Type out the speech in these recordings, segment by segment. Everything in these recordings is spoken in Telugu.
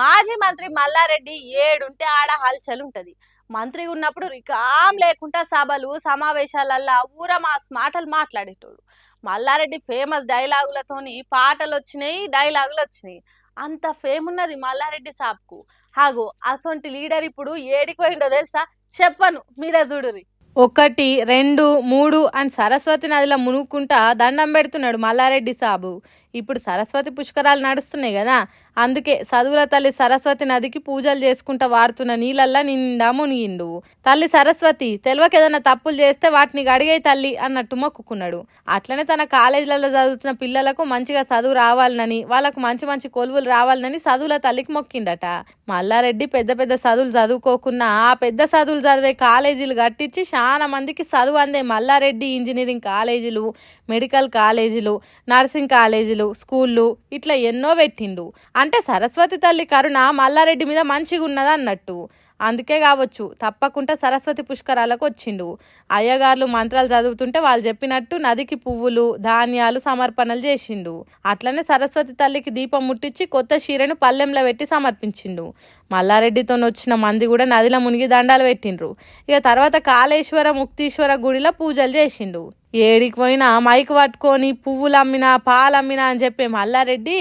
మాజీ మంత్రి మల్లారెడ్డి ఏడుంటే ఆడ హల్చల్ ఉంటది. మంత్రి ఉన్నప్పుడు రికాం లేకుండా సభలు సమావేశాలల్లా ఊరమాస్ మాటలు మాట్లాడేటోడు. మల్లారెడ్డి ఫేమస్ డైలాగులతోని పాటలు వచ్చినాయి, డైలాగులు వచ్చినాయి. అంత ఫేమ్ ఉన్నది మల్లారెడ్డి సాబ్కు. హాగో అసొంటి లీడర్ ఇప్పుడు ఏడికి పోయిండో తెలుసా? చెప్పను, మీరే చూడురి. 1, 2, 3 అని సరస్వతి నదిలో మునుక్కుంటా దండం పెడుతున్నాడు మల్లారెడ్డి సాబు. ఇప్పుడు సరస్వతి పుష్కరాలు నడుస్తున్నాయి కదా, అందుకే చదువుల తల్లి సరస్వతి నదికి పూజలు చేసుకుంటా వాడుతున్న నీళ్ళల్లా నిండా మునిగిండు. తల్లి సరస్వతి తెలివకి ఏదైనా తప్పులు చేస్తే వాటిని అడిగే తల్లి అన్నట్టు మొక్కుకున్నాడు. అట్లనే తన కాలేజీలలో చదువుతున్న పిల్లలకు మంచిగా చదువు రావాలనని, వాళ్ళకు మంచి మంచి కొలువులు రావాలనని చదువుల తల్లికి మొక్కిండట. మల్లారెడ్డి పెద్ద పెద్ద చదువులు చదువుకోకున్నా ఆ పెద్ద చదువులు చదివే కాలేజీలు కట్టించి చాలా మందికి చదువు అందే మల్లారెడ్డి ఇంజనీరింగ్ కాలేజీలు, మెడికల్ కాలేజీలు, నర్సింగ్ కాలేజీలు, స్కూళ్ళు ఇట్లా ఎన్నో పెట్టిండు. అంటే సరస్వతి తల్లి కరుణ మల్లారెడ్డి మీద మంచిగా ఉన్నది అన్నట్టు. అందుకే కావచ్చు తప్పకుండా సరస్వతి పుష్కరాలకు వచ్చిండు. అయ్యగారులు మంత్రాలు చదువుతుంటే వాళ్ళు చెప్పినట్టు నదికి పువ్వులు, ధాన్యాలు సమర్పణలు చేసిండు. అట్లనే సరస్వతి తల్లికి దీపం ముట్టించి కొత్త చీరను పల్లెంలో పెట్టి సమర్పించిండు. మల్లారెడ్డితో వచ్చిన మంది కూడా నదిలో మునిగి దండాలు పెట్టిండ్రు. ఇక తర్వాత కాళేశ్వర ముక్తీశ్వర గుడిలో పూజలు చేసిండు. ఏడికి పోయినా మైకు పట్టుకొని పువ్వులు అమ్మినా పాలు అమ్మినా అని చెప్పే మల్లారెడ్డి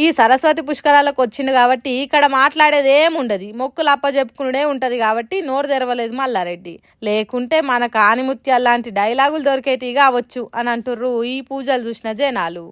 ఈ సరస్వతి పుష్కరాలకు వచ్చిండు కాబట్టి ఇక్కడ మాట్లాడేది ఏముండదు, మొక్కులు అప్పచెప్పుకునే ఉంటది కాబట్టి నోరు తెరవలేదు మల్లారెడ్డి. లేకుంటే మన కానిముత్యాలు లాంటి డైలాగులు దొరికేటివి కావచ్చు అని అంటుర్రు ఈ పూజలు చూసిన జనాలు.